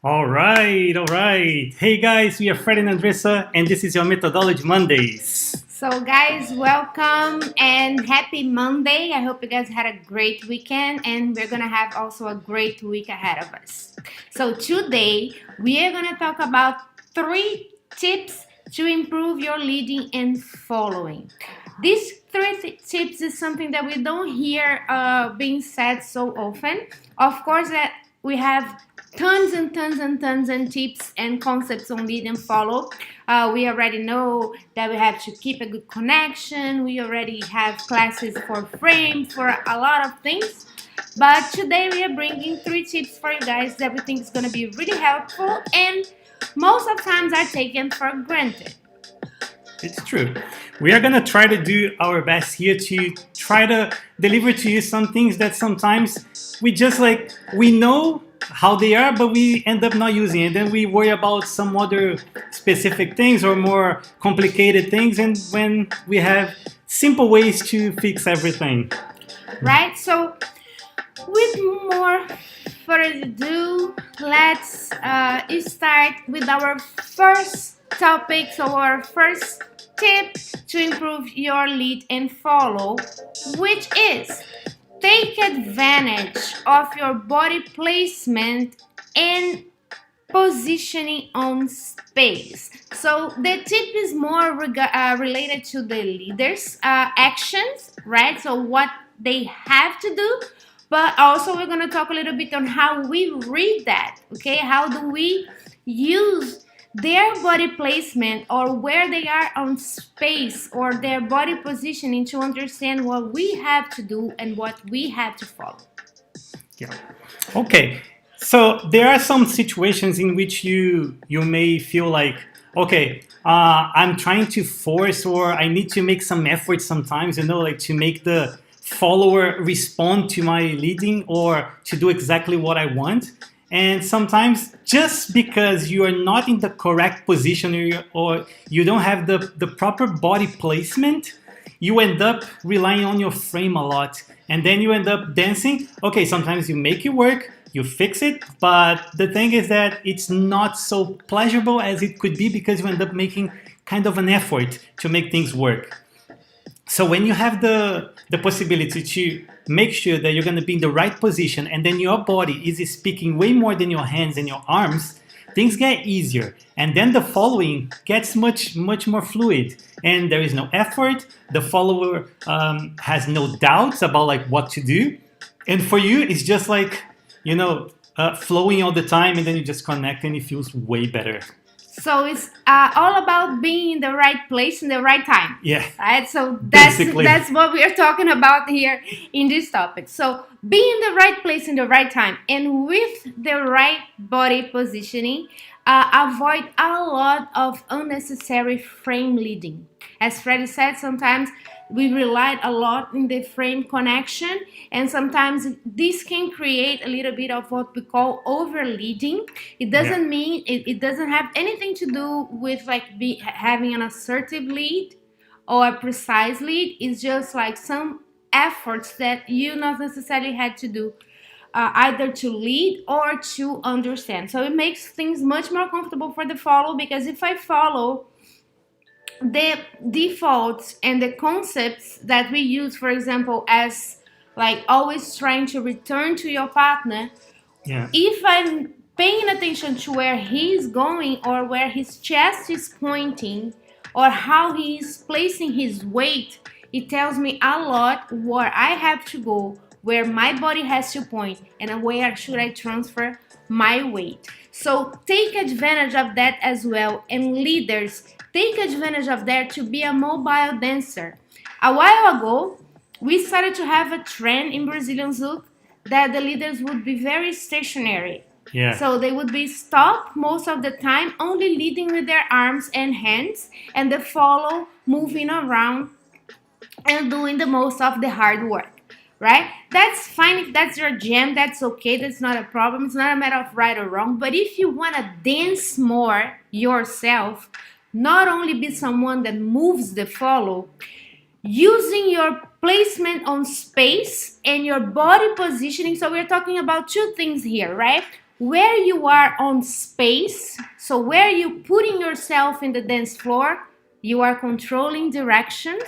All right, all right. Hey guys, we are Fred and Andressa, and this is your Methodology Mondays. So guys, welcome and happy Monday. I hope you guys had a great weekend and we're gonna have also a great week ahead of us. So today we are gonna talk about 3 tips to improve your leading and following. These 3 tips is something that we don't hear being said so often. Of course, that we have tons and tips and concepts on lead and follow. We already know that we have to keep a good connection. We already have classes for frame, for a lot of things. But today we are bringing 3 tips for you guys that we think is going to be really helpful and most of times are taken for granted. It's true. We are going to try to do our best here to try to deliver to you some things that sometimes we know how they are, but we end up not using it. Then we worry about some other specific things or more complicated things, and when we have simple ways to fix everything. Right? So with more further ado, let's start with our first topic. So our first tip to improve your lead and follow, which is take advantage of your body placement and positioning on space. So the tip is more related to the leaders' actions, right? So what they have to do, but also we're going to talk a little bit on how we read that, okay? How do we use their body placement or where they are on space or their body positioning to understand what we have to do and what we have to follow. Yeah. Okay. So there are some situations in which you may feel like, okay, I'm trying to force or I need to make some effort sometimes, like to make the follower respond to my leading or to do exactly what I want. And sometimes just because you are not in the correct position or you don't have the proper body placement, you end up relying on your frame a lot. And then you end up dancing. Okay, sometimes you make it work, you fix it, but the thing is that it's not so pleasurable as it could be because you end up making kind of an effort to make things work. So when you have the possibility to make sure that you're going to be in the right position and then your body is speaking way more than your hands and your arms, things get easier. And then the following gets much more fluid and there is no effort. The follower has no doubts about like what to do. And for you, it's just like, flowing all the time and then you just connect and it feels way better. So it's all about being in the right place in the right time. Yeah. Right. So that's what we are talking about here in this topic. So be in the right place in the right time and with the right body positioning. Avoid a lot of unnecessary frame leading. As Freddie said, sometimes we relied a lot in the frame connection, and sometimes this can create a little bit of what we call over leading. It doesn't mean it doesn't have anything to do with like having an assertive lead or a precise lead. It's just like some efforts that you not necessarily had to do. Either to lead or to understand. So it makes things much more comfortable for the follow, because if I follow the defaults and the concepts that we use, for example, as like always trying to return to your partner, if I'm paying attention to where he's going or where his chest is pointing or how he's placing his weight, it tells me a lot where I have to go, where my body has to point, and where should I transfer my weight. So take advantage of that as well. And leaders, take advantage of that to be a mobile dancer. A while ago, we started to have a trend in Brazilian Zouk that the leaders would be very stationary. Yeah. So they would be stopped most of the time, only leading with their arms and hands, and the follow moving around and doing the most of the hard work. Right? That's fine if that's your jam, that's okay, that's not a problem. It's not a matter of right or wrong. But if you want to dance more yourself, not only be someone that moves the follow, using your placement on space and your body positioning. So we're talking about two things here, right? Where you are on space, so where you putting yourself in the dance floor, you are controlling directions,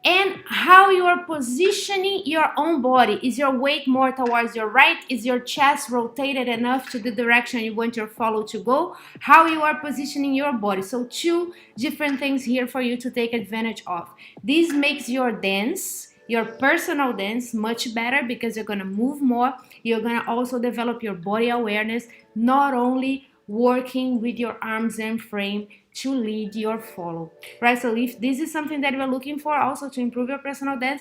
and how you are positioning your own body. Is your weight more towards your right? Is your chest rotated enough to the direction you want your follow to go? How you are positioning your body. So two different things here for you to take advantage of. This makes your dance, your personal dance, much better because you're going to move more. You're going to also develop your body awareness, not only working with your arms and frame to lead your follow, right? So if this is something that you're looking for also to improve your personal dance,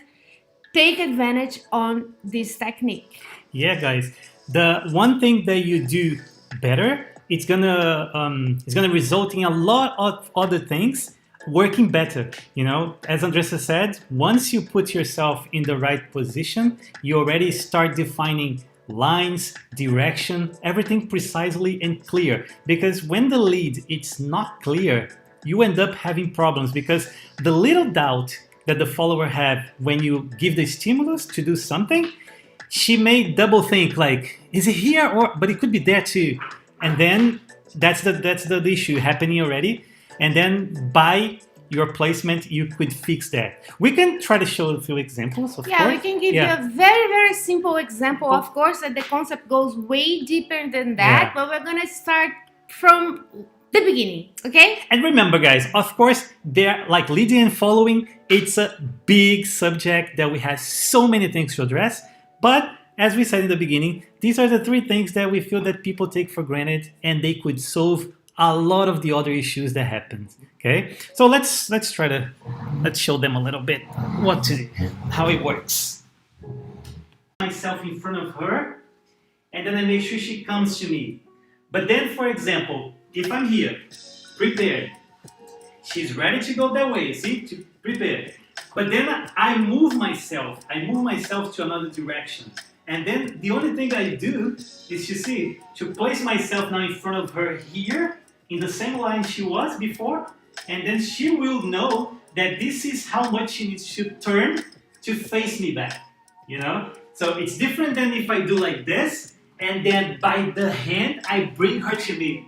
take advantage on this technique. Yeah, guys, the one thing that you do better, it's gonna result in a lot of other things working better. You know, as Andressa said, once you put yourself in the right position, you already start defining lines, direction, everything precisely and clear. Because when the lead it's not clear, you end up having problems because the little doubt that the follower have when you give the stimulus to do something, she may double think like, is it here or but it could be there too. And then that's the issue happening already. And then by your placement, you could fix that. We can try to show a few examples, of course. We can give you a very, very simple example. Of course, that the concept goes way deeper than that, but we're going to start from the beginning, okay? And remember, guys, of course, they're like leading and following. It's a big subject that we have so many things to address. But as we said in the beginning, these are the three things that we feel that people take for granted, and they could solve a lot of the other issues that happen. Okay, so let's show them a little bit how it works. Myself in front of her, and then I make sure she comes to me. But then, for example, if I'm here, prepared, she's ready to go that way. See, to prepare. But then I move myself to another direction. And then the only thing I do is, you see, to place myself now in front of her here, in the same line she was before, and then she will know that this is how much she needs to turn to face me back, you know? So it's different than if I do like this, and then by the hand, I bring her to me.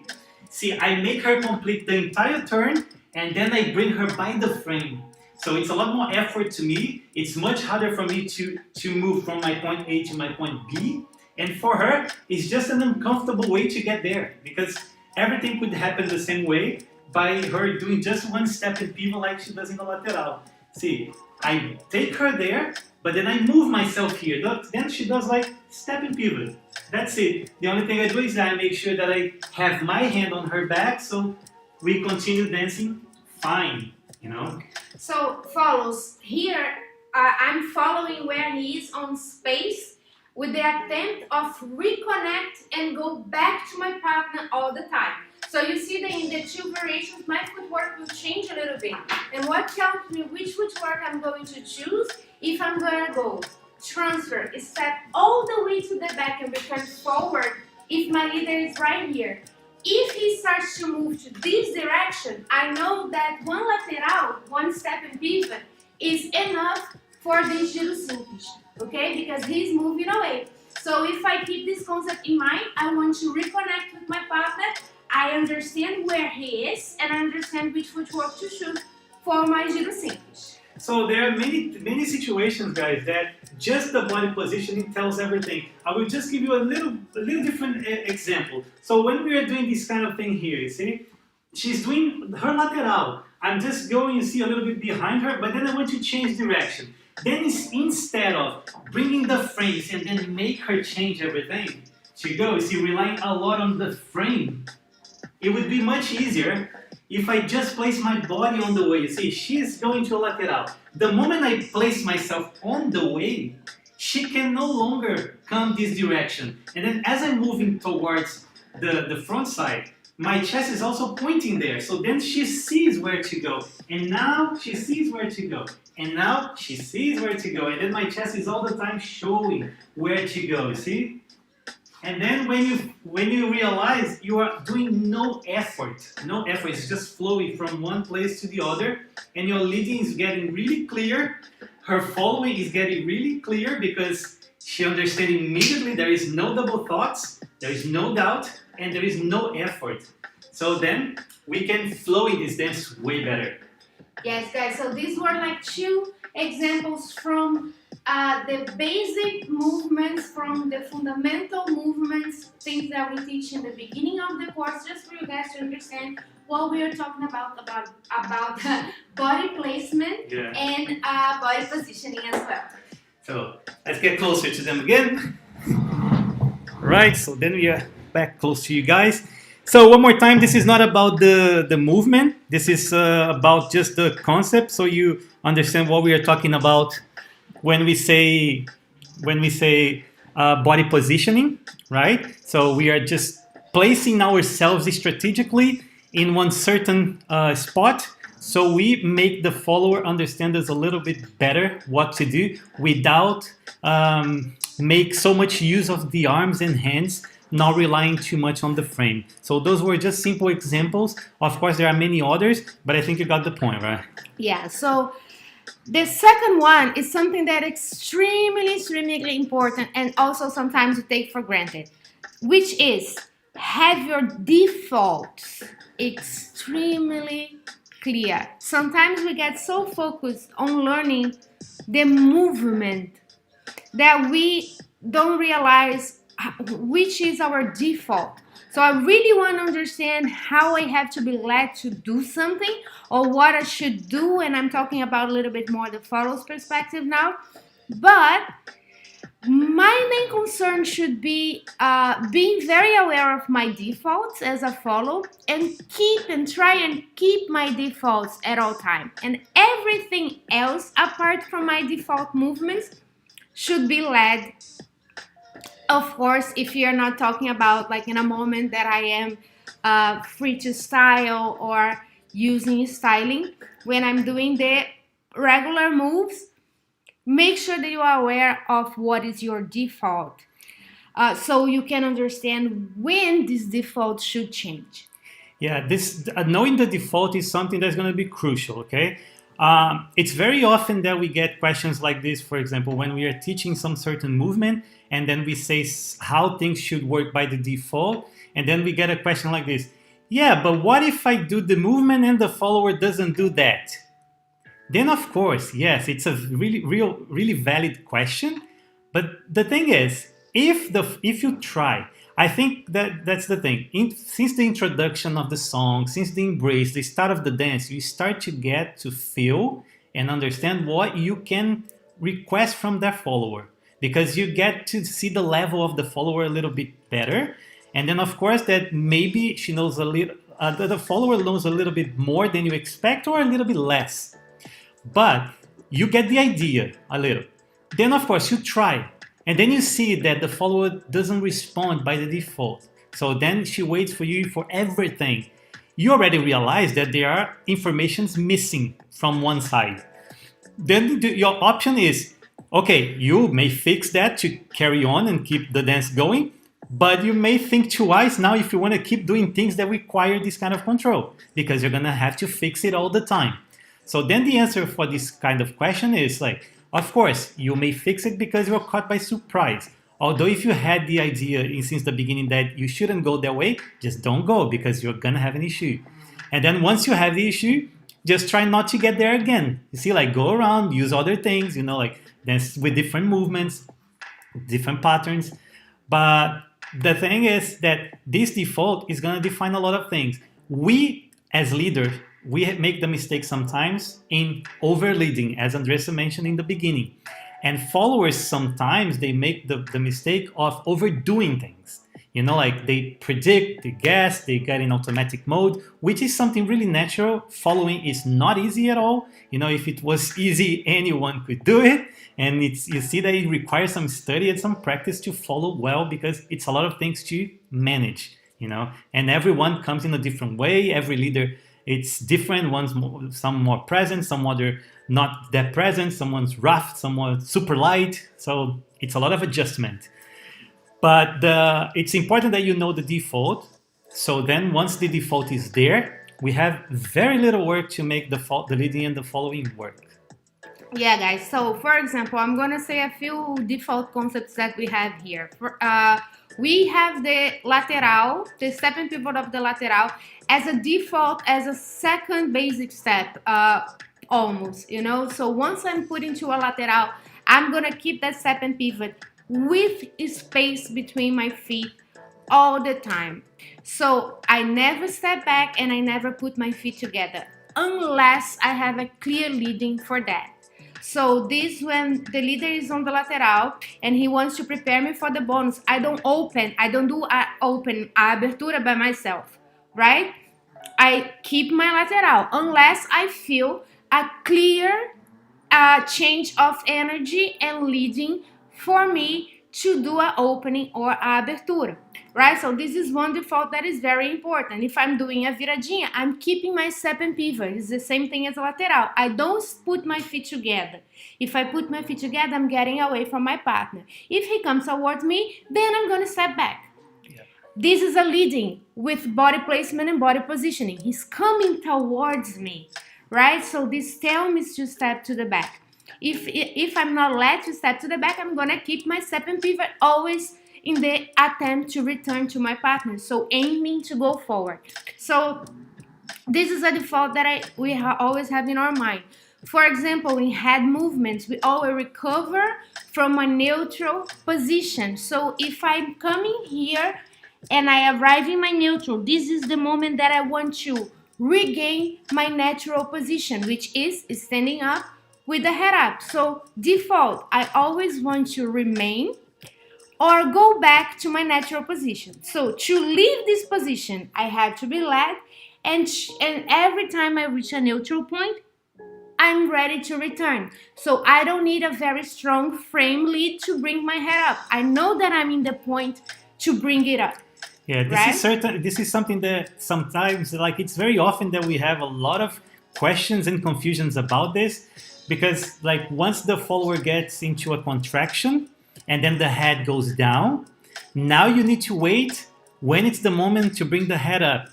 See, I make her complete the entire turn, and then I bring her by the frame. So it's a lot more effort to me. It's much harder for me to move from my point A to my point B. And for her, it's just an uncomfortable way to get there, because everything could happen the same way by her doing just one step in pivot like she does in the lateral. See, I take her there, but then I move myself here. Then she does like step and pivot. That's it. The only thing I do is I make sure that I have my hand on her back, so we continue dancing fine, you know? So follows here, I'm following where he is on space with the attempt of reconnect and go back to my partner all the time. So you see that in the two variations, my footwork will change a little bit. And what tells me which footwork I'm going to choose if I'm going to go transfer, step all the way to the back and return forward if my leader is right here. If he starts to move to this direction, I know that one lateral, one step and pivot is enough for this giro simples, okay? Because he's moving away. So if I keep this concept in mind, I want to reconnect with my partner. I understand where he is and I understand which footwork to choose for my giro simples. So there are many situations, guys, that just the body positioning tells everything. I will just give you a little different example. So when we are doing this kind of thing here, you see, she's doing her lateral. I'm just going, you see, a little bit behind her, but then I want to change direction. Then instead of bringing the frames and then make her change everything, she goes, you see, relying a lot on the frame. It would be much easier if I just place my body on the way. You see, she's going to a lateral. The moment I place myself on the way, she can no longer come this direction. And then as I'm moving towards the front side, my chest is also pointing there. So then she sees where to go. And now she sees where to go. And now she sees where to go. And then my chest is all the time showing where to go, see? And then when you realize you are doing no effort, it's just flowing from one place to the other, and your leading is getting really clear, her following is getting really clear because she understands immediately there is no double thoughts, there is no doubt, and there is no effort. So then we can flow in this dance way better. Yes, guys, so these were like 2 examples from the basic movements, from the fundamental movements, things that we teach in the beginning of the course, just for you guys to understand what we are talking about body placement and body positioning as well. So let's get closer to them again. Right, so then we are back close to you guys. So one more time, this is not about the movement. This is about just the concept, so you understand what we are talking about when we say body positioning, right? So we are just placing ourselves strategically in one certain spot, so we make the follower understand us a little bit better what to do without make so much use of the arms and hands, not relying too much on the frame. So those were just simple examples. Of course, there are many others, but I think you got the point, right? Yeah, so the second one is something that is extremely important and also sometimes you take for granted, which is have your defaults extremely clear. Sometimes we get so focused on learning the movement that we don't realize which is our default. So I really want to understand how I have to be led to do something or what I should do, and I'm talking about a little bit more the follows perspective now. But my main concern should be being very aware of my defaults as a follow and try and keep my defaults at all time. And everything else apart from my default movements should be led. Of course, if you're not talking about like in a moment that I am free to style or using styling, when I'm doing the regular moves, make sure that you are aware of what is your default so you can understand when this default should change. Yeah, this knowing the default is something that's going to be crucial, okay? It's very often that we get questions like this, for example, when we are teaching some certain movement and then we say how things should work by the default, and then we get a question like this. Yeah, but what if I do the movement and the follower doesn't do that? Then of course, yes, it's a really valid question. But the thing is, if you try, I think that's the thing. Since the introduction of the song, since the embrace, the start of the dance, you start to get to feel and understand what you can request from that follower, because you get to see the level of the follower a little bit better. And then of course that maybe she knows a little, the follower knows a little bit more than you expect or a little bit less. But you get the idea a little. Then of course you try. And then you see that the follower doesn't respond by the default. So then she waits for you for everything. You already realize that there are informations missing from one side. Then your option is, okay, you may fix that to carry on and keep the dance going, but you may think twice now if you want to keep doing things that require this kind of control, because you're going to have to fix it all the time. So then the answer for this kind of question is like, of course, you may fix it because you're caught by surprise. Although if you had the idea since the beginning that you shouldn't go that way, just don't go because you're going to have an issue. And then once you have the issue, just try not to get there again. You see, like go around, use other things, like dance with different movements, different patterns. But the thing is that this default is going to define a lot of things. We, as leaders, we make the mistake sometimes in overleading, as Andressa mentioned in the beginning. And followers, sometimes they make the mistake of overdoing things. You know, like they predict, they guess, they get in automatic mode, which is something really natural. Following is not easy at all. You know, if it was easy, anyone could do it. And you see that it requires some study and some practice to follow well, because it's a lot of things to manage, you know. And everyone comes in a different way. Every leader, it's different. Some more present, some other not that present. Someone's rough, someone super light. So it's a lot of adjustment. But it's important that you know the default. So then once the default is there, we have very little work to make the leading and the following work. Yeah, guys. So, for example, I'm going to say a few default concepts that we have here. We have the lateral, the step and pivot of the lateral, as a default, as a second basic step, almost, you know. So once I'm put into a lateral, I'm going to keep that step and pivot with space between my feet all the time. So I never step back and I never put my feet together unless I have a clear leading for that. So this, when the leader is on the lateral and he wants to prepare me for the bonus, I don't do open abertura by myself, right? I keep my lateral unless I feel a clear change of energy and leading for me to do an opening or abertura, right? So this is one default that is very important. If I'm doing a viradinha, I'm keeping my step and pivot. It's the same thing as a lateral. I don't put my feet together. If I put my feet together, I'm getting away from my partner. If he comes towards me, then I'm going to step back. Yeah. This is a leading with body placement and body positioning. He's coming towards me, right? So this tells me to step to the back. If I'm not led to step to the back, I'm going to keep my step and pivot always in the attempt to return to my partner. So aiming to go forward. So this is a default that we always have in our mind. For example, in head movements, we always recover from a neutral position. So if I'm coming here and I arrive in my neutral, this is the moment that I want to regain my natural position, which is standing up with the head up. So default, I always want to remain or go back to my natural position. So to leave this position, I have to be led, and every time I reach a neutral point, I'm ready to return. So I don't need a very strong frame lead to bring my head up. I know that I'm in the point to bring it up. Yeah, this is something that sometimes, like, it's very often that we have a lot of questions and confusions about this, because like once the follower gets into a contraction and then the head goes down, now you need to wait when it's the moment to bring the head up.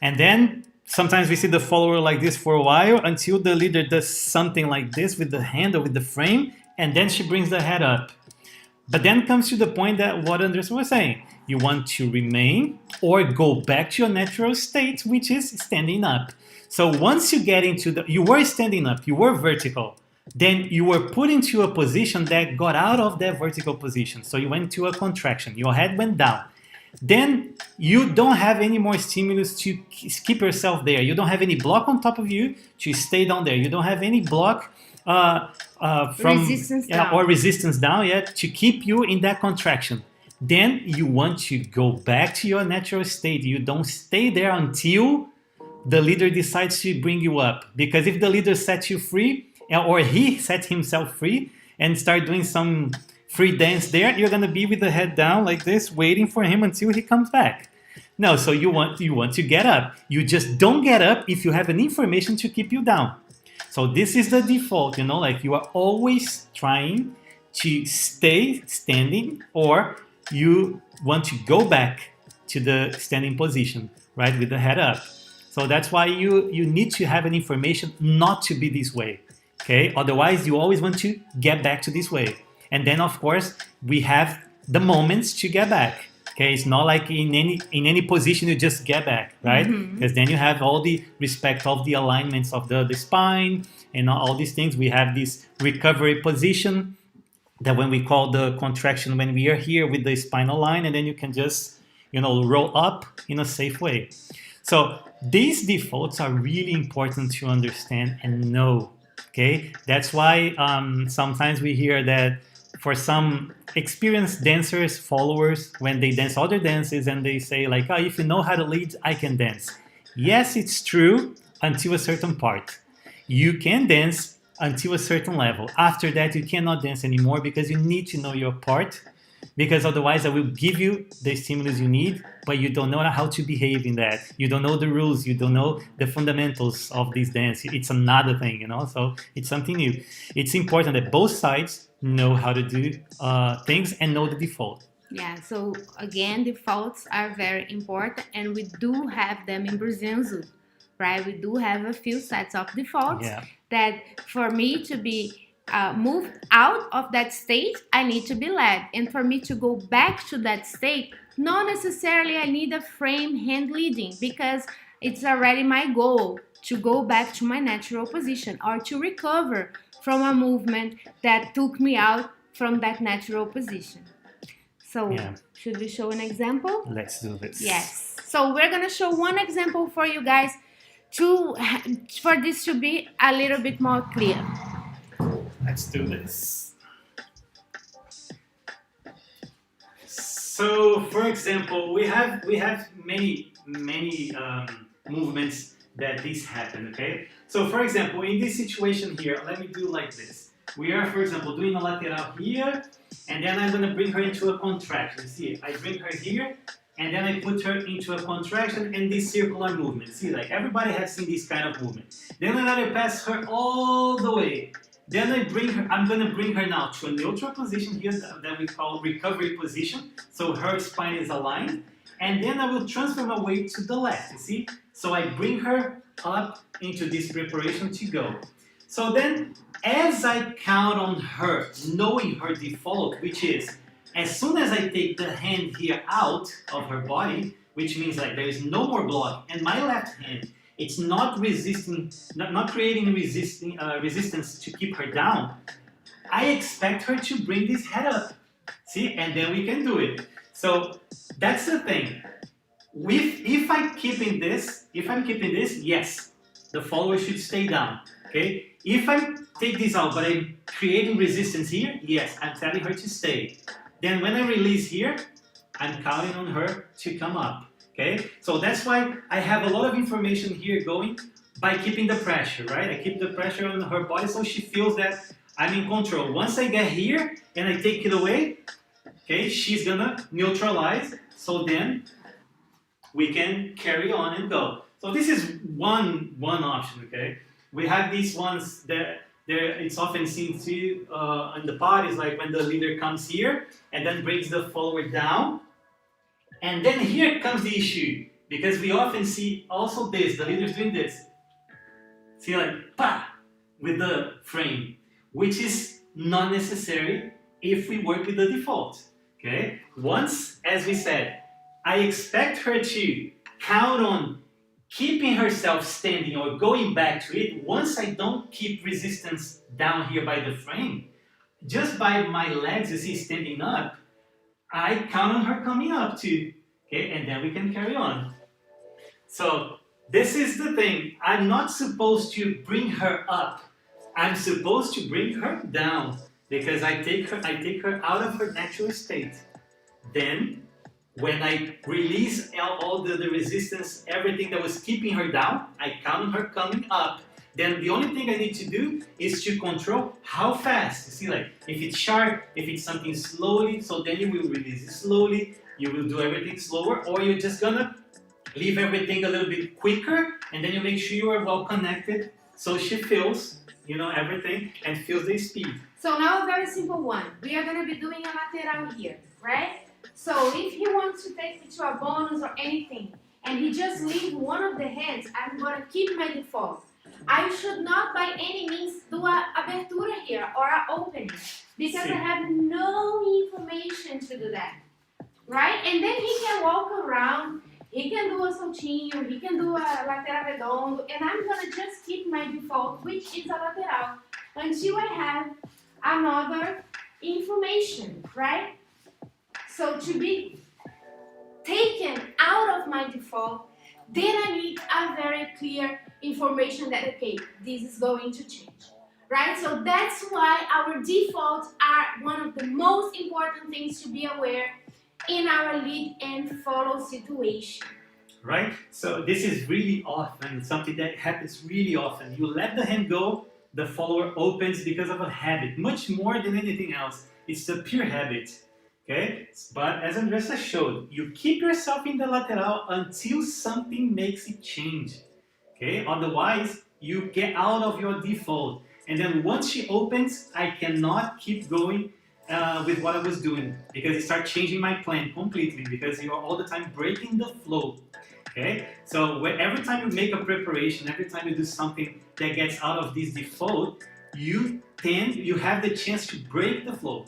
And then sometimes we see the follower like this for a while until the leader does something like this with the hand or with the frame, and then she brings the head up. But then comes to the point that what Anderson was saying. You want to remain or go back to your natural state, which is standing up. So once you get into you were standing up, you were vertical, then you were put into a position that got out of that vertical position. So you went to a contraction, your head went down. Then you don't have any more stimulus to keep yourself there. You don't have any block on top of you to stay down there. You don't have any block from resistance down yet to keep you in that contraction. Then you want to go back to your natural state. You don't stay there until the leader decides to bring you up. Because if the leader sets you free, or he set himself free and start doing some free dance there, you're gonna be with the head down like this, waiting for him until he comes back. No, so you want to get up. You just don't get up if you have an information to keep you down. So this is the default, you know, like you are always trying to stay standing, or you want to go back to the standing position, right, with the head up. So that's why you need to have an information not to be this way, okay? Otherwise, you always want to get back to this way. And then, of course, we have the moments to get back, okay? It's not like in any position you just get back, right? Because then you have all the respect of the alignments of the spine and all these things. We have this recovery position that when we call the contraction, when we are here with the spinal line, and then you can just, you know, roll up in a safe way. So these defaults are really important to understand and know, okay? That's why sometimes we hear that for some experienced dancers, followers, when they dance other dances and they say like, oh, if you know how to lead, I can dance. Yes, it's true until a certain part. You can dance until a certain level. After that, you cannot dance anymore because you need to know your part, because otherwise I will give you the stimulus you need, but you don't know how to behave in that. You don't know the rules. You don't know the fundamentals of this dance. It's another thing, so it's something new. It's important that both sides know how to do things and know the default. Yeah, so again, defaults are very important, and we do have them in Brazilian Zouk, right? We do have a few sets of defaults that for me to be moved out of that state, I need to be led. And for me to go back to that state, not necessarily I need a frame hand leading, because it's already my goal to go back to my natural position or to recover from a movement that took me out from that natural position. So should we show an example? Let's do this. Yes. So we're going to show one example for you guys for this to be a little bit more clear. Let's do this. So, for example, we have many movements that this happen. Okay. So, for example, in this situation here, let me do like this. We are, for example, doing a lateral here, and then I'm going to bring her into a contraction. See, I bring her here, and then I put her into a contraction and this circular movement. See, like everybody has seen this kind of movement. Then I let her pass her all the way. Then I'm going to bring her now to a neutral position here that we call recovery position. So her spine is aligned. And then I will transfer my weight to the left, you see? So I bring her up into this preparation to go. So then, as I count on her, knowing her default, which is, as soon as I take the hand here out of her body, which means like there is no more block, and my left hand, it's not resisting, not creating resistance to keep her down, I expect her to bring this head up. See, and then we can do it. So that's the thing. If I'm keeping this, yes, the follower should stay down. Okay. If I take this out, but I'm creating resistance here, yes, I'm telling her to stay. Then when I release here, I'm counting on her to come up. Okay, so that's why I have a lot of information here going by keeping the pressure, right? I keep the pressure on her body so she feels that I'm in control. Once I get here and I take it away, okay, she's gonna neutralize, so then we can carry on and go. So this is one option, okay? We have these ones that it's often seen too in the parties, like when the leader comes here and then brings the follower down. And then here comes the issue, because we often see also this, the leader's doing this. See, like, pa, with the frame, which is not necessary if we work with the default, okay? Once, as we said, I expect her to count on keeping herself standing or going back to it. Once I don't keep resistance down here by the frame, just by my legs, you see, standing up, I count on her coming up too, okay? And then we can carry on. So this is the thing. I'm not supposed to bring her up. I'm supposed to bring her down, because I take her out of her natural state. Then, when I release all the resistance, everything that was keeping her down, I count on her coming up. Then the only thing I need to do is to control how fast. You see, like, if it's sharp, if it's something slowly, so then you will release it slowly, you will do everything slower, or you're just gonna leave everything a little bit quicker, and then you make sure you are well connected, so she feels, everything, and feels the speed. So now a very simple one. We are gonna be doing a lateral here, right? So if he wants to take me to a bonus or anything, and he just leaves one of the hands, I'm gonna keep my default. I should not by any means do a abertura here or a opening, because I have no information to do that, right? And then he can walk around, he can do a soltinho, he can do a lateral redondo, and I'm gonna just keep my default, which is a lateral, until I have another information, right? So to be taken out of my default, then I need a very clear information that, okay, this is going to change, right? So that's why our defaults are one of the most important things to be aware in our lead and follow situation. Right? So this is really often something that happens really often. You let the hand go, the follower opens because of a habit, much more than anything else. It's the pure habit. Okay? But as Andressa showed, you keep yourself in the lateral until something makes it change. Okay? Otherwise, you get out of your default. And then once she opens, I cannot keep going with what I was doing because it starts changing my plan completely because you are all the time breaking the flow. Okay, so every time you make a preparation, every time you do something that gets out of this default, you have the chance to break the flow.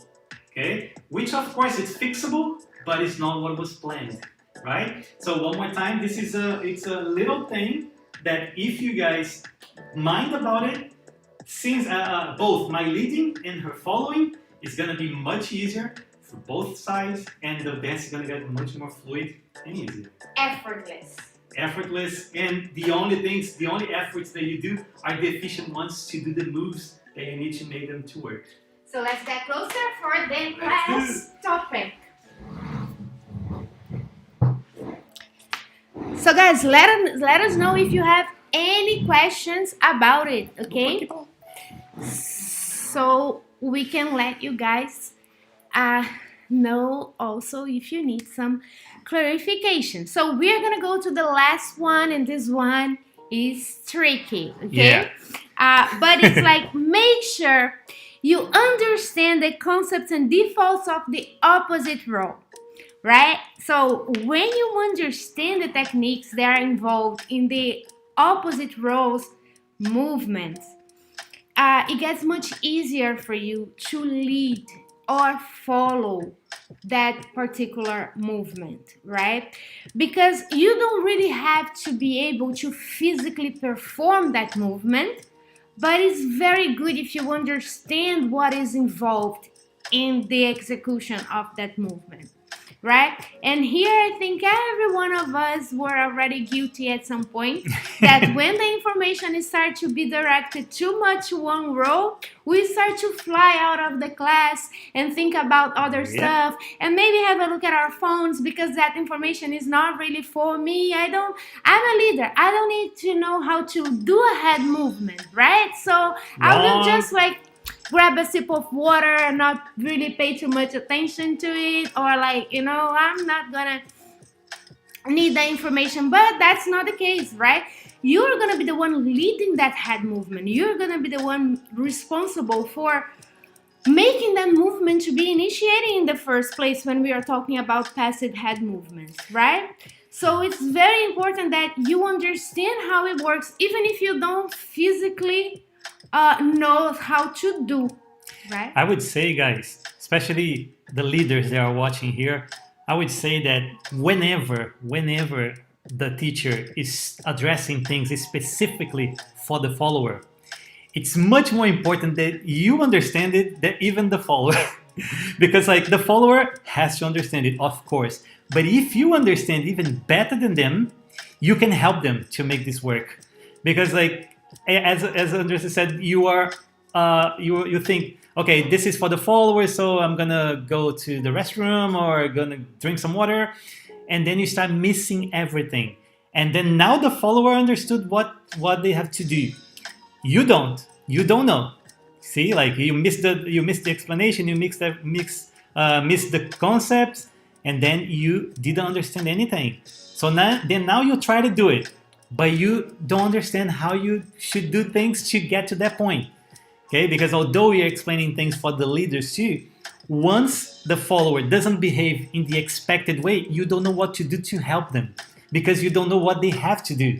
Okay, which of course is fixable, but it's not what was planned, right? So one more time, it's a little thing that if you guys mind about it, since both my leading and her following is gonna be much easier for both sides, and the dance is gonna get much more fluid and easier. Effortless, and the only efforts that you do are the efficient ones to do the moves that you need to make them to work. So let's get closer for the class topic. So guys, let us know if you have any questions about it, okay? So we can let you guys know also if you need some clarification. So we're gonna go to the last one, and this one is tricky, okay? Yeah. But it's like, make sure you understand the concepts and defaults of the opposite role, right? So when you understand the techniques that are involved in the opposite roles movements, it gets much easier for you to lead or follow that particular movement, right? Because you don't really have to be able to physically perform that movement, but it's very good if you understand what is involved in the execution of that movement, right? And here I think every one of us were already guilty at some point that when the information starts to be directed too much to one role, we start to fly out of the class and think about other stuff and maybe have a look at our phones because that information is not really for me. I'm a leader. I don't need to know how to do a head movement, right? So I will just like grab a sip of water and not really pay too much attention to it, or like, I'm not gonna need the information. But that's not the case, right? You're gonna be the one leading that head movement. You're gonna be the one responsible for making that movement to be initiated in the first place when we are talking about passive head movements, right? So it's very important that you understand how it works, even if you don't physically know how to do, right? I would say, guys, especially the leaders that are watching here, I would say that whenever the teacher is addressing things specifically for the follower, it's much more important that you understand it than even the follower. Because like the follower has to understand it, of course. But if you understand even better than them, you can help them to make this work. Because like, as Andressa said, you think, okay, this is for the followers, so I'm gonna go to the restroom or gonna drink some water, and then you start missing everything. And then now the follower understood what they have to do. You don't know. See, like you missed the explanation, you missed the concepts, and then you didn't understand anything. So now you try to do it, but you don't understand how you should do things to get to that point. Okay, because although you're explaining things for the leaders too, once the follower doesn't behave in the expected way, you don't know what to do to help them because you don't know what they have to do,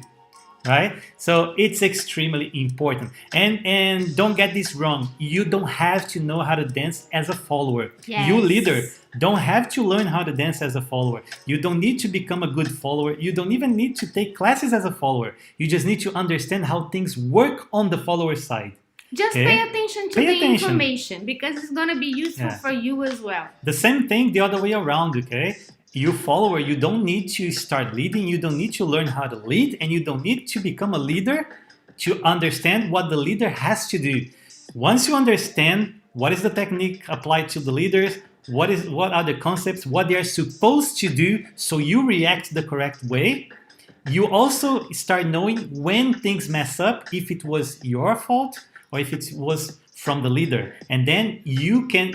right? So it's extremely important. And don't get this wrong. You don't have to know how to dance as a follower. Yes. You leader don't have to learn how to dance as a follower. You don't need to become a good follower. You don't even need to take classes as a follower. You just need to understand how things work on the follower side. Just pay attention to the information because it's going to be useful for you as well. The same thing the other way around, okay? You follower, you don't need to start leading, you don't need to learn how to lead, and you don't need to become a leader to understand what the leader has to do. Once you understand what is the technique applied to the leaders, what are the concepts, what they are supposed to do, so you react the correct way, you also start knowing when things mess up, if it was your fault or if it was from the leader. And then you can,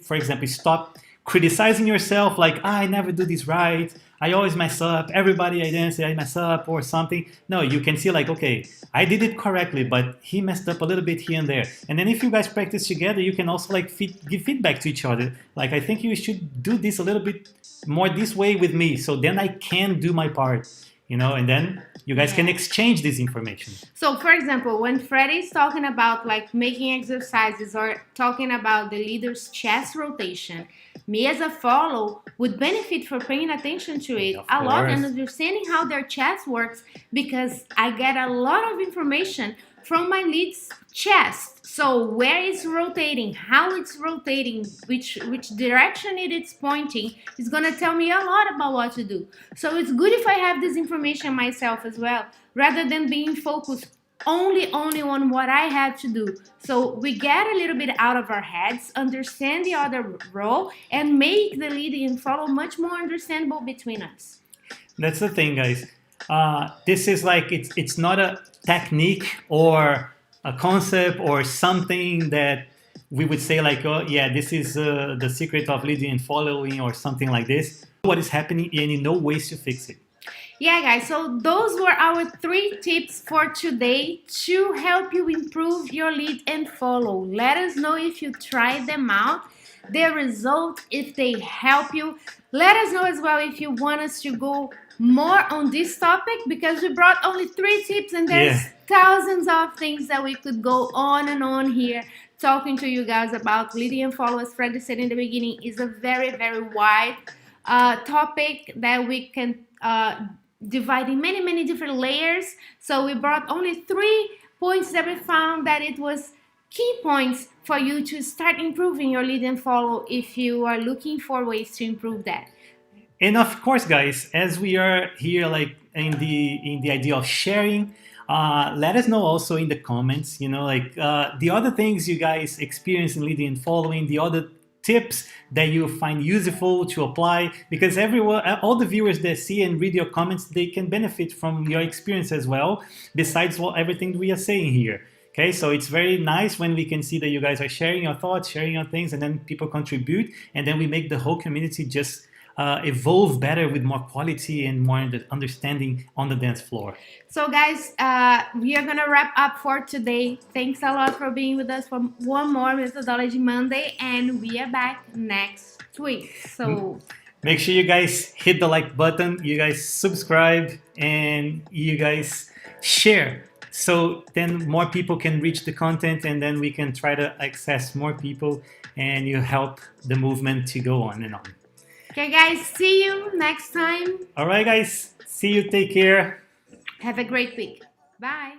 for example, stop criticizing yourself like, I never do this right, I always mess up, everybody I dance, I mess up or something. No, you can see like, okay, I did it correctly, but he messed up a little bit here and there. And then if you guys practice together, you can also like give feedback to each other. Like, I think you should do this a little bit more this way with me, so then I can do my part, and then you guys can exchange this information. So, for example, when Freddy is talking about like making exercises or talking about the leader's chest rotation, me as a follow would benefit for paying attention to it a lot and understanding how their chest works, because I get a lot of information from my lead's chest. So where it's rotating, how it's rotating, which direction it is pointing is going to tell me a lot about what to do. So it's good if I have this information myself as well, rather than being focused only on what I have to do. So we get a little bit out of our heads, understand the other role, and make the lead and follow much more understandable between us. That's the thing, guys. This is like, it's not a technique or a concept or something that we would say like, oh yeah, this is the secret of leading and following or something like this. What is happening, and you know ways to fix it. Yeah, guys, so those were our 3 tips for today to help you improve your lead and follow. Let us know if you tried them out, their result, if they help you. Let us know as well if you want us to go more on this topic, because we brought only 3 tips and there's thousands of things that we could go on and on here talking to you guys about. Leading and follow, as Freddy said in the beginning, is a very, very wide topic that we can divide in many, many different layers. So we brought only 3 points that we found that it was key points for you to start improving your lead and follow if you are looking for ways to improve that. And of course, guys, as we are here like in the idea of sharing, let us know also in the comments, the other things you guys experience in leading and following, the other tips that you find useful to apply, because all the viewers that see and read your comments, they can benefit from your experience as well, besides everything we are saying here. Okay, so it's very nice when we can see that you guys are sharing your thoughts, sharing your things, and then people contribute, and then we make the whole community just evolve better with more quality and more understanding on the dance floor. So guys, we are gonna wrap up for today. Thanks a lot for being with us for one more Methodology Monday, and we are back next week. So make sure you guys hit the like button, you guys subscribe, and you guys share, so then more people can reach the content, and then we can try to access more people, and you help the movement to go on and on. Okay, guys, see you next time. All right, guys, see you. Take care. Have a great week. Bye.